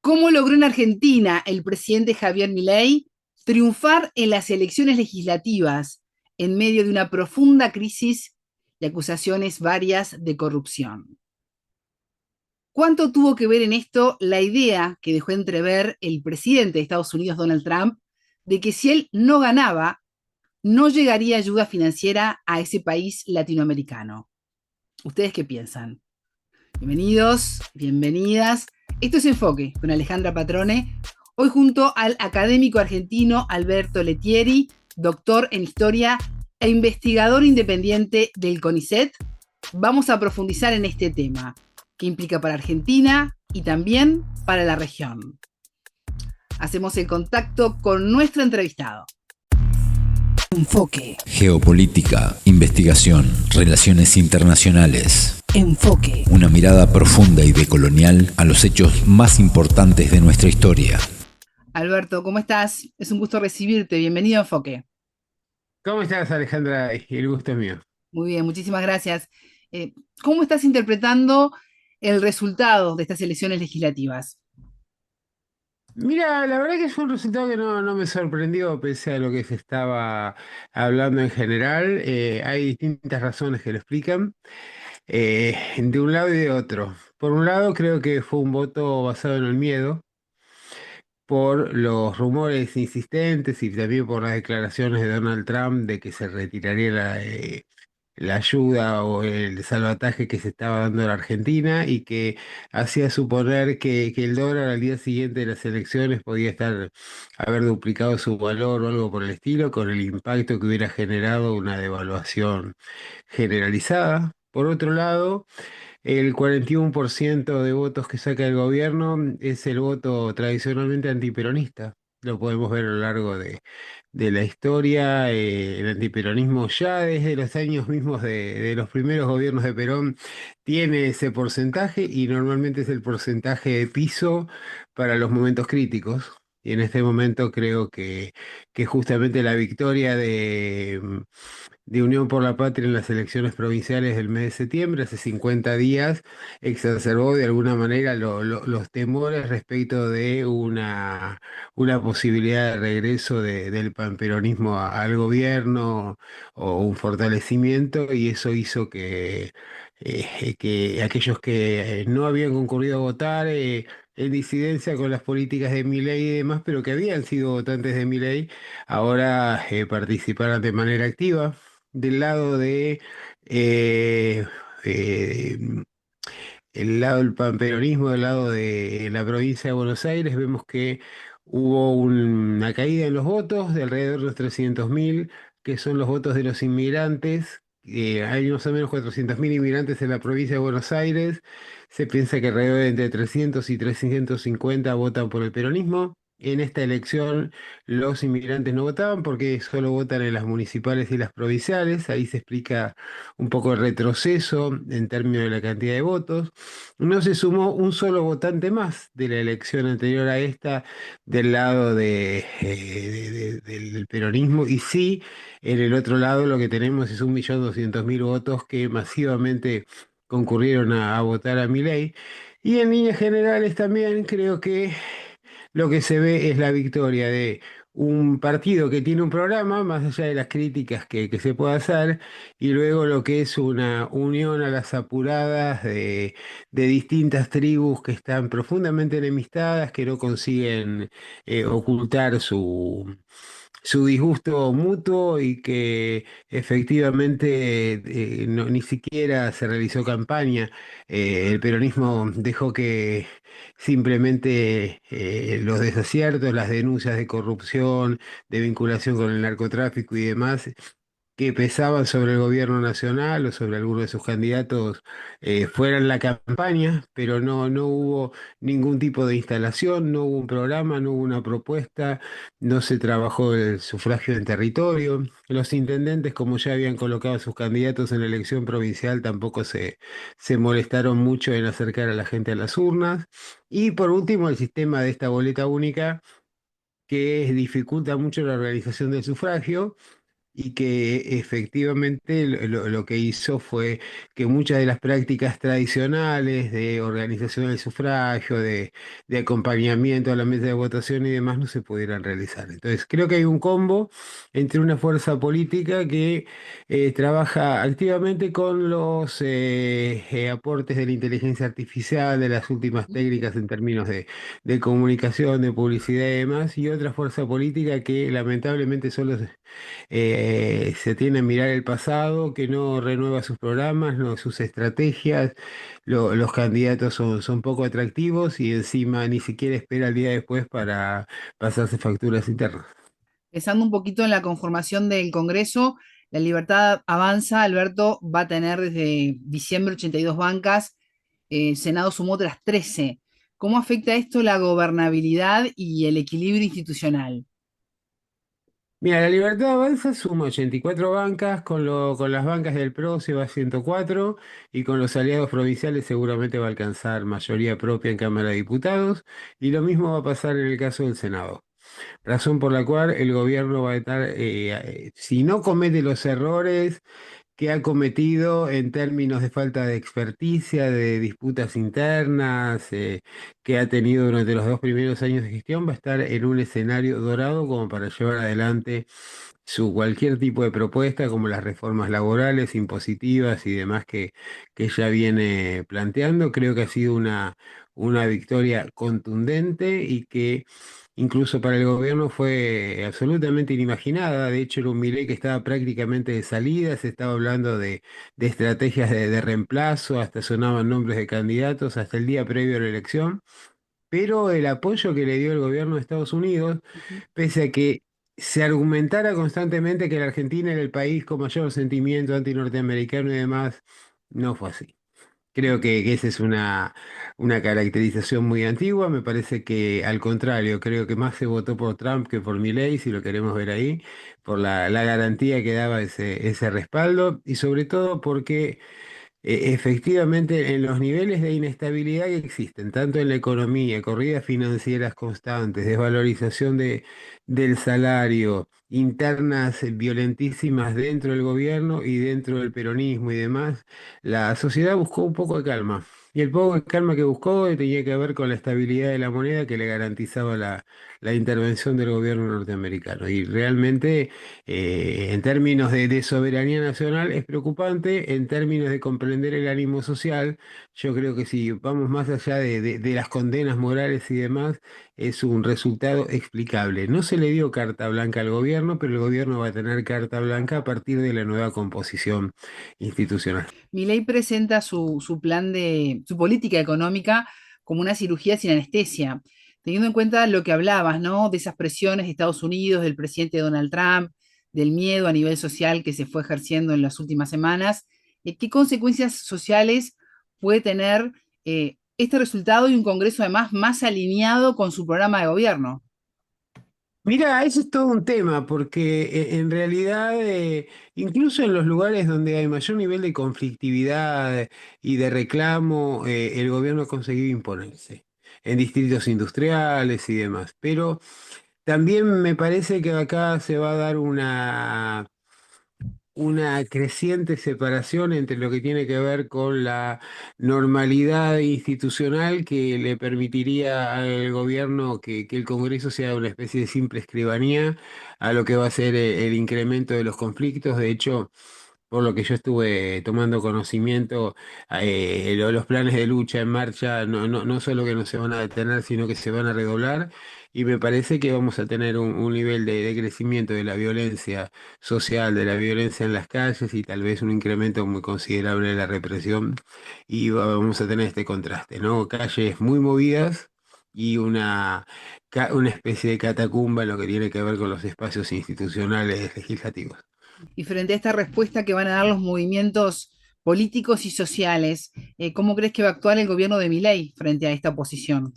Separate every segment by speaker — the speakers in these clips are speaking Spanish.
Speaker 1: ¿Cómo logró en Argentina el presidente Javier Milei triunfar en las elecciones legislativas en medio de una profunda crisis y acusaciones varias de corrupción? ¿Cuánto tuvo que ver en esto la idea que dejó entrever el presidente de Estados Unidos, Donald Trump, de que si él no ganaba, no llegaría ayuda financiera a ese país latinoamericano? ¿Ustedes qué piensan? Bienvenidos, bienvenidas. Esto es Enfoque con Alejandra Patrone. Hoy junto al académico argentino Alberto Lettieri, doctor en historia e investigador independiente del CONICET, vamos a profundizar en este tema, que implica para Argentina y también para la región. Hacemos el contacto con nuestro entrevistado. Enfoque.
Speaker 2: Geopolítica, investigación, relaciones internacionales.
Speaker 1: Enfoque.
Speaker 2: Una mirada profunda y decolonial a los hechos más importantes de nuestra historia.
Speaker 1: Alberto, ¿cómo estás? Es un gusto recibirte. Bienvenido a Enfoque.
Speaker 3: ¿Cómo estás, Alejandra? El gusto es mío.
Speaker 1: Muy bien, muchísimas gracias. ¿Cómo estás interpretando el resultado de estas elecciones legislativas?
Speaker 3: Mira, la verdad que es un resultado que no me sorprendió, pese a lo que se estaba hablando en general. Hay distintas razones que lo explican, de un lado y de otro. Por un lado, creo que fue un voto basado en el miedo, por los rumores insistentes y también por las declaraciones de Donald Trump de que se retiraría la ayuda o el salvataje que se estaba dando a la Argentina y que hacía suponer que el dólar al día siguiente de las elecciones podía haber duplicado su valor o algo por el estilo, con el impacto que hubiera generado una devaluación generalizada. Por otro lado, el 41% de votos que saca el gobierno es el voto tradicionalmente antiperonista. Lo podemos ver a lo largo de la historia. El antiperonismo ya desde los años mismos de los primeros gobiernos de Perón tiene ese porcentaje y normalmente es el porcentaje de piso para los momentos críticos. Y en este momento creo que justamente la victoria de Unión por la Patria en las elecciones provinciales del mes de septiembre, hace 50 días, exacerbó de alguna manera los temores respecto de una posibilidad de regreso del panperonismo al gobierno o un fortalecimiento, y eso hizo que aquellos que no habían concurrido a votar en disidencia con las políticas de Milei y demás, pero que habían sido votantes de Milei, ahora participaran de manera activa. Del lado eh, eh, el lado del panperonismo, del lado de la provincia de Buenos Aires, vemos que hubo una caída en los votos de alrededor de los 300.000, que son los votos de los inmigrantes. Hay más o menos 400.000 inmigrantes en la provincia de Buenos Aires. Se piensa que alrededor de entre 300 y 350 votan por el peronismo. En esta elección los inmigrantes no votaban porque solo votan en las municipales y las provinciales. Ahí se explica un poco el retroceso en términos de la cantidad de votos. No se sumó un solo votante más de la elección anterior a esta del lado del peronismo, y sí, en el otro lado lo que tenemos es 1.200.000 votos que masivamente concurrieron a votar a Milei. Y en líneas generales también creo que lo que se ve es la victoria de un partido que tiene un programa, más allá de las críticas que se pueda hacer, y luego lo que es una unión a las apuradas de distintas tribus que están profundamente enemistadas, que no consiguen ocultar su disgusto mutuo, y que efectivamente ni siquiera se realizó campaña. El peronismo dejó que simplemente los desaciertos, las denuncias de corrupción, de vinculación con el narcotráfico y demás, que pesaban sobre el gobierno nacional o sobre alguno de sus candidatos, fueran la campaña, pero no hubo ningún tipo de instalación, no hubo un programa, no hubo una propuesta, no se trabajó el sufragio en territorio. Los intendentes, como ya habían colocado a sus candidatos en la elección provincial, tampoco se molestaron mucho en acercar a la gente a las urnas. Y por último, el sistema de esta boleta única, que dificulta mucho la organización del sufragio y que efectivamente lo que hizo fue que muchas de las prácticas tradicionales de organización del sufragio, de acompañamiento a la mesa de votación y demás no se pudieran realizar. Entonces, creo que hay un combo entre una fuerza política que trabaja activamente con los aportes de la inteligencia artificial, de las últimas técnicas en términos de comunicación, de publicidad y demás, y otra fuerza política que lamentablemente solo se tiene a mirar el pasado, que no renueva sus programas, no, sus estrategias, los candidatos son poco atractivos y encima ni siquiera espera el día después para pasarse facturas internas.
Speaker 1: Pensando un poquito en la conformación del Congreso, la Libertad Avanza, Alberto, va a tener desde diciembre 82 bancas, el Senado sumó otras 13. ¿Cómo afecta esto la gobernabilidad y el equilibrio institucional?
Speaker 3: Mira, la Libertad Avanza suma 84 bancas, con las bancas del PRO se va a 104 y con los aliados provinciales seguramente va a alcanzar mayoría propia en Cámara de Diputados y lo mismo va a pasar en el caso del Senado. Razón por la cual el gobierno va a estar, si no comete los errores que ha cometido en términos de falta de experticia, de disputas internas, que ha tenido durante los 2 primeros años de gestión, va a estar en un escenario dorado como para llevar adelante su cualquier tipo de propuesta, como las reformas laborales, impositivas y demás que ella viene planteando. Creo que ha sido una victoria contundente y que incluso para el gobierno fue absolutamente inimaginada. De hecho, era un Milei que estaba prácticamente de salida, se estaba hablando de estrategias de reemplazo, hasta sonaban nombres de candidatos hasta el día previo a la elección. Pero el apoyo que le dio el gobierno de Estados Unidos,
Speaker 1: Ujú.
Speaker 3: pese a que se argumentara constantemente que la Argentina era el país con mayor sentimiento anti-norteamericano y demás, no fue así. Creo que esa es una caracterización muy antigua. Me parece que, al contrario, creo que más se votó por Trump que por Milley, si lo queremos ver ahí, por la garantía que daba ese respaldo y sobre todo porque efectivamente, en los niveles de inestabilidad que existen, tanto en la economía, corridas financieras constantes, desvalorización del salario, internas violentísimas dentro del gobierno y dentro del peronismo y demás, la sociedad buscó un poco de calma. Y el poco de calma que buscó tenía que ver con la estabilidad de la moneda que le garantizaba la intervención del gobierno norteamericano. Y realmente en términos de soberanía nacional es preocupante, en términos de comprender el ánimo social, yo creo que si vamos más allá de las condenas morales y demás, es un resultado explicable. No se le dio carta blanca al gobierno, pero el gobierno va a tener carta blanca a partir de la nueva composición institucional.
Speaker 1: Milei presenta su plan su política económica como una cirugía sin anestesia, teniendo en cuenta lo que hablabas, ¿no? De esas presiones de Estados Unidos, del presidente Donald Trump, del miedo a nivel social que se fue ejerciendo en las últimas semanas. ¿Qué consecuencias sociales puede tener este resultado y un Congreso además más alineado con su programa de gobierno?
Speaker 3: Mira, eso es todo un tema, porque en realidad, incluso en los lugares donde hay mayor nivel de conflictividad y de reclamo, el gobierno ha conseguido imponerse en distritos industriales y demás. Pero también me parece que acá se va a dar una creciente separación entre lo que tiene que ver con la normalidad institucional que le permitiría al gobierno que el Congreso sea una especie de simple escribanía a lo que va a ser el incremento de los conflictos. De hecho, por lo que yo estuve tomando conocimiento, los planes de lucha en marcha no solo que no se van a detener, sino que se van a redoblar. Y me parece que vamos a tener un nivel de crecimiento de la violencia social, de la violencia en las calles y tal vez un incremento muy considerable de la represión. Y vamos a tener este contraste, ¿no? Calles muy movidas y una especie de catacumba en lo que tiene que ver con los espacios institucionales legislativos.
Speaker 1: Y frente a esta respuesta que van a dar los movimientos políticos y sociales, ¿cómo crees que va a actuar el gobierno de Milei frente a esta oposición?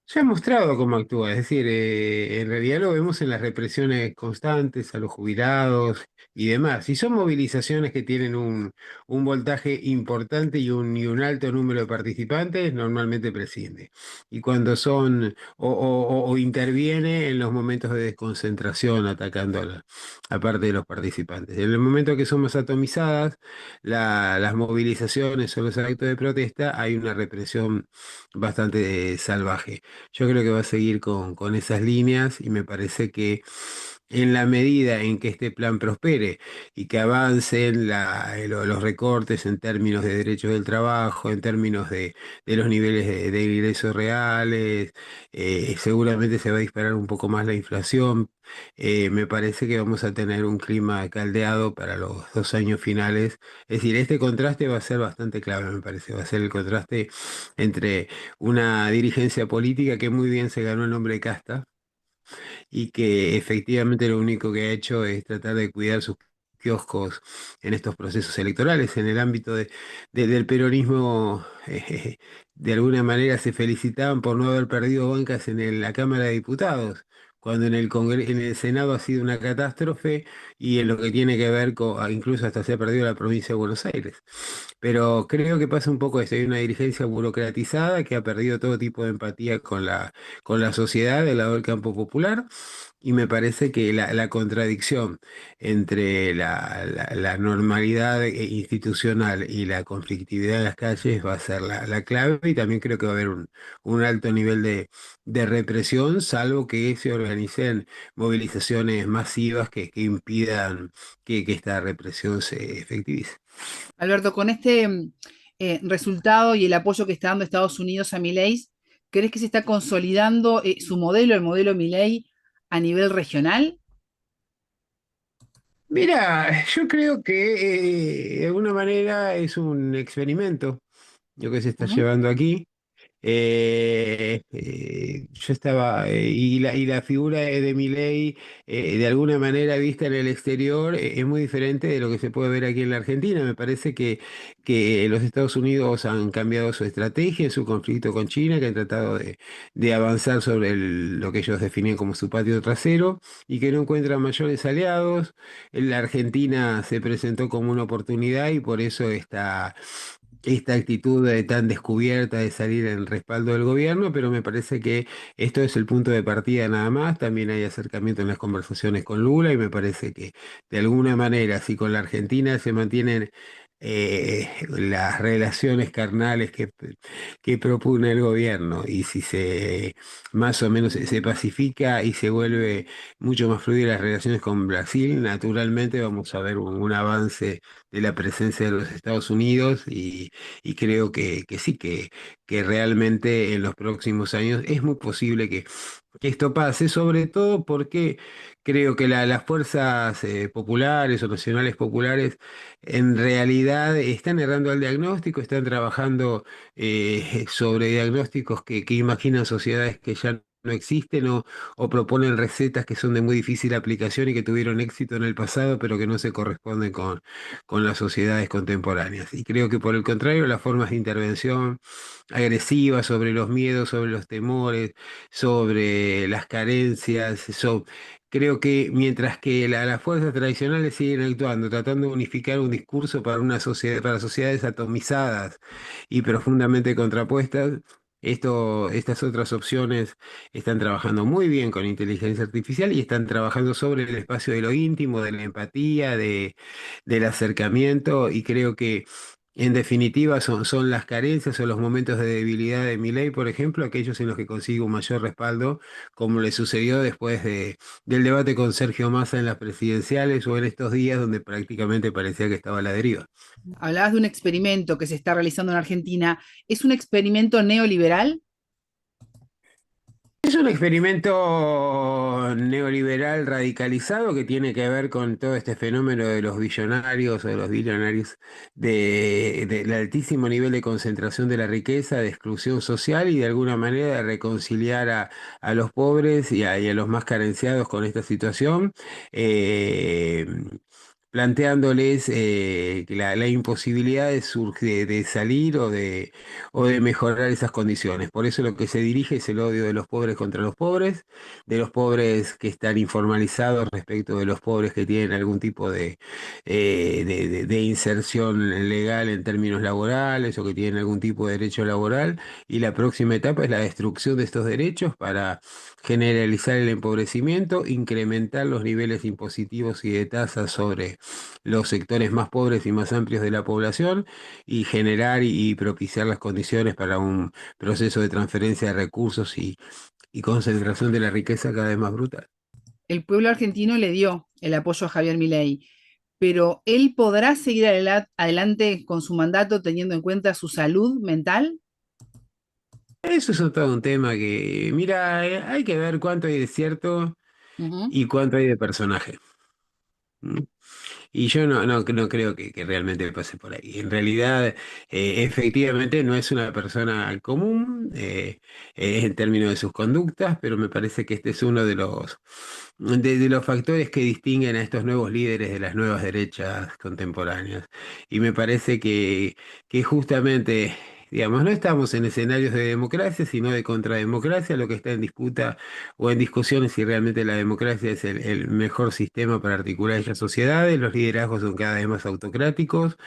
Speaker 3: Se ha mostrado cómo actúa, es decir, en realidad lo vemos en las represiones constantes a los jubilados y demás. Si son movilizaciones que tienen un voltaje importante y un alto número de participantes, normalmente prescinde. Y cuando son o interviene en los momentos de desconcentración, atacando a parte de los participantes. En el momento que son más atomizadas, las movilizaciones o los actos de protesta, hay una represión bastante salvaje. Yo creo que va a seguir con esas líneas y me parece que en la medida en que este plan prospere y que avancen los recortes en términos de derechos del trabajo, en términos de los niveles de ingresos reales, seguramente se va a disparar un poco más la inflación. Me parece que vamos a tener un clima caldeado para los 2 años finales. Es decir, este contraste va a ser bastante clave, me parece. Va a ser el contraste entre una dirigencia política que muy bien se ganó el nombre de casta y que efectivamente lo único que ha hecho es tratar de cuidar sus kioscos en estos procesos electorales. En el ámbito del peronismo, de alguna manera se felicitaban por no haber perdido bancas en la Cámara de Diputados, cuando en el Senado ha sido una catástrofe y en lo que tiene que ver con, incluso hasta se ha perdido la provincia de Buenos Aires. Pero creo que pasa un poco esto, hay una dirigencia burocratizada que ha perdido todo tipo de empatía con la sociedad del lado del campo popular y me parece que la contradicción entre la normalidad institucional y la conflictividad de las calles va a ser la clave y también creo que va a haber un alto nivel de represión, salvo que se organicen movilizaciones masivas que impidan que esta represión se efectivice.
Speaker 1: Alberto, con este resultado y el apoyo que está dando Estados Unidos a Milei, ¿crees que se está consolidando su modelo, el modelo Milei, a nivel regional?
Speaker 3: Mira, yo creo que de alguna manera es un experimento lo que se está
Speaker 1: Ujú.
Speaker 3: llevando aquí. Yo estaba, y la figura de Milei, de alguna manera vista en el exterior, es muy diferente de lo que se puede ver aquí en la Argentina. Me parece que los Estados Unidos han cambiado su estrategia en su conflicto con China, que han tratado de avanzar sobre lo que ellos definían como su patio trasero y que no encuentran mayores aliados. La Argentina se presentó como una oportunidad y por eso esta actitud tan descubierta de salir en respaldo del gobierno, pero me parece que esto es el punto de partida nada más. También hay acercamiento en las conversaciones con Lula y me parece que de alguna manera, si con la Argentina se mantienen las relaciones carnales que propone el gobierno y si se más o menos se pacifica y se vuelve mucho más fluida las relaciones con Brasil, naturalmente vamos a ver un avance de la presencia de los Estados Unidos y creo que sí, que realmente en los próximos años es muy posible que esto pase, sobre todo porque creo que las fuerzas populares o nacionales populares en realidad están errando al diagnóstico, están trabajando sobre diagnósticos que imaginan sociedades que ya no existen o proponen recetas que son de muy difícil aplicación y que tuvieron éxito en el pasado, pero que no se corresponden con las sociedades contemporáneas. Y creo que por el contrario, las formas de intervención agresivas sobre los miedos, sobre los temores, sobre las carencias, creo que mientras que las fuerzas tradicionales siguen actuando, tratando de unificar un discurso para una sociedad, para sociedades atomizadas y profundamente contrapuestas, estas otras opciones están trabajando muy bien con inteligencia artificial y están trabajando sobre el espacio de lo íntimo, de la empatía, del acercamiento y creo que en definitiva son las carencias o los momentos de debilidad de Milei, por ejemplo, aquellos en los que consigue un mayor respaldo, como le sucedió después del debate con Sergio Massa en las presidenciales o en estos días donde prácticamente parecía que estaba a la deriva.
Speaker 1: Hablabas de un experimento que se está realizando en Argentina. ¿Es un experimento neoliberal?
Speaker 3: Es un experimento neoliberal radicalizado que tiene que ver con todo este fenómeno de los billonarios o de los billonarios, del altísimo nivel de concentración de la riqueza, de exclusión social y de alguna manera de reconciliar a los pobres y a los más carenciados con esta situación. Eh, planteándoles que la imposibilidad de salir o de mejorar esas condiciones. Por eso lo que se dirige es el odio de los pobres contra los pobres, de los pobres que están informalizados respecto de los pobres que tienen algún tipo de inserción legal en términos laborales o que tienen algún tipo de derecho laboral. Y la próxima etapa es la destrucción de estos derechos para generalizar el empobrecimiento, incrementar los niveles impositivos y de tasas sobre los sectores más pobres y más amplios de la población y generar y propiciar las condiciones para un proceso de transferencia de recursos y concentración de la riqueza cada vez más brutal.
Speaker 1: El pueblo argentino le dio el apoyo a Javier Milei, pero ¿él podrá seguir adelante con su mandato teniendo en cuenta su salud mental?
Speaker 3: Eso es todo un tema que, mira, hay que ver cuánto hay de cierto
Speaker 1: Ujú.
Speaker 3: y cuánto hay de personaje. ¿Mm? Y yo no creo que realmente pase por ahí. En realidad, efectivamente, no es una persona común en términos de sus conductas, pero me parece que este es uno de los factores que distinguen a estos nuevos líderes de las nuevas derechas contemporáneas. Y me parece que justamente, digamos, no estamos en escenarios de democracia, sino de contrademocracia. Lo que está en disputa o en discusión es si realmente la democracia es el mejor sistema para articular estas sociedades. Los liderazgos son cada vez más autocráticos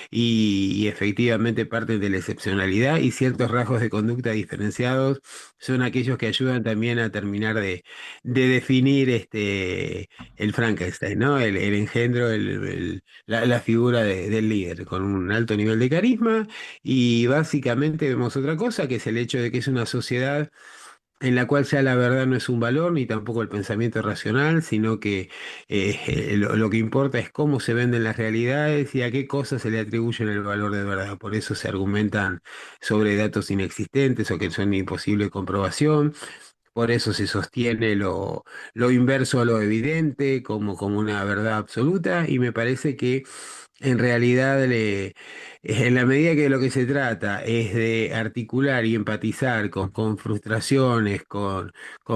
Speaker 3: y efectivamente parten de la excepcionalidad y ciertos rasgos de conducta diferenciados son aquellos que ayudan también a terminar de definir el Frankenstein, ¿no? El engendro, la figura del líder con un alto nivel de carisma y básicamente vemos otra cosa que es el hecho de que es una sociedad en la cual ya la verdad no es un valor ni tampoco el pensamiento racional, sino que lo que importa es cómo se venden las realidades y a qué cosas se le atribuyen el valor de verdad. Por eso se argumentan sobre datos inexistentes o que son imposible comprobación. Por eso se sostiene lo inverso a lo evidente como una verdad absoluta y me parece que en realidad en la medida que de lo que se trata es de articular y empatizar con frustraciones, con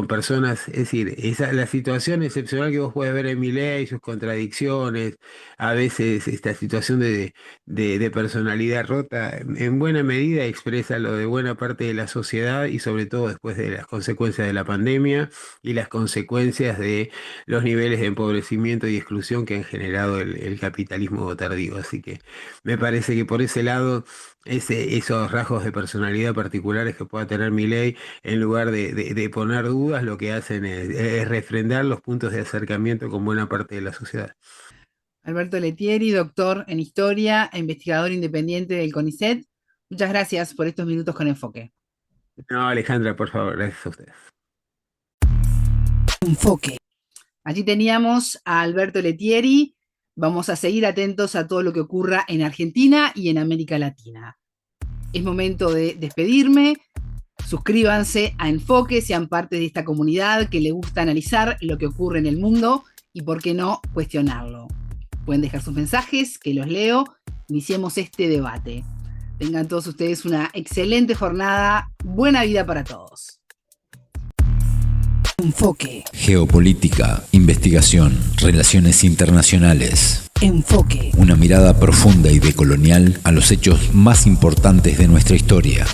Speaker 3: personas, es decir, la situación excepcional que vos puedes ver en Milei, sus contradicciones, a veces esta situación de personalidad rota, en buena medida expresa lo de buena parte de la sociedad y sobre todo después de las consecuencias de la pandemia y las consecuencias de los niveles de empobrecimiento y exclusión que han generado el capitalismo tardío. Así que me parece que por ese lado, esos rasgos de personalidad particulares que pueda tener Milei, en lugar de poner dudas, lo que hacen es refrendar los puntos de acercamiento con buena parte de la sociedad.
Speaker 1: Alberto Letieri, doctor en historia e investigador independiente del CONICET. Muchas gracias por estos minutos con Enfoque.
Speaker 3: No, Alejandra, por favor, gracias a ustedes.
Speaker 1: Enfoque. Allí teníamos a Alberto Letieri. Vamos a seguir atentos a todo lo que ocurra en Argentina y en América Latina. Es momento de despedirme. Suscríbanse a Enfoque, sean parte de esta comunidad que le gusta analizar lo que ocurre en el mundo y, por qué no, cuestionarlo. Pueden dejar sus mensajes, que los leo. Iniciemos este debate. Tengan todos ustedes una excelente jornada. Buena vida para todos.
Speaker 2: Enfoque. Geopolítica, investigación, relaciones internacionales. Enfoque. Una mirada profunda y decolonial a los hechos más importantes de nuestra historia.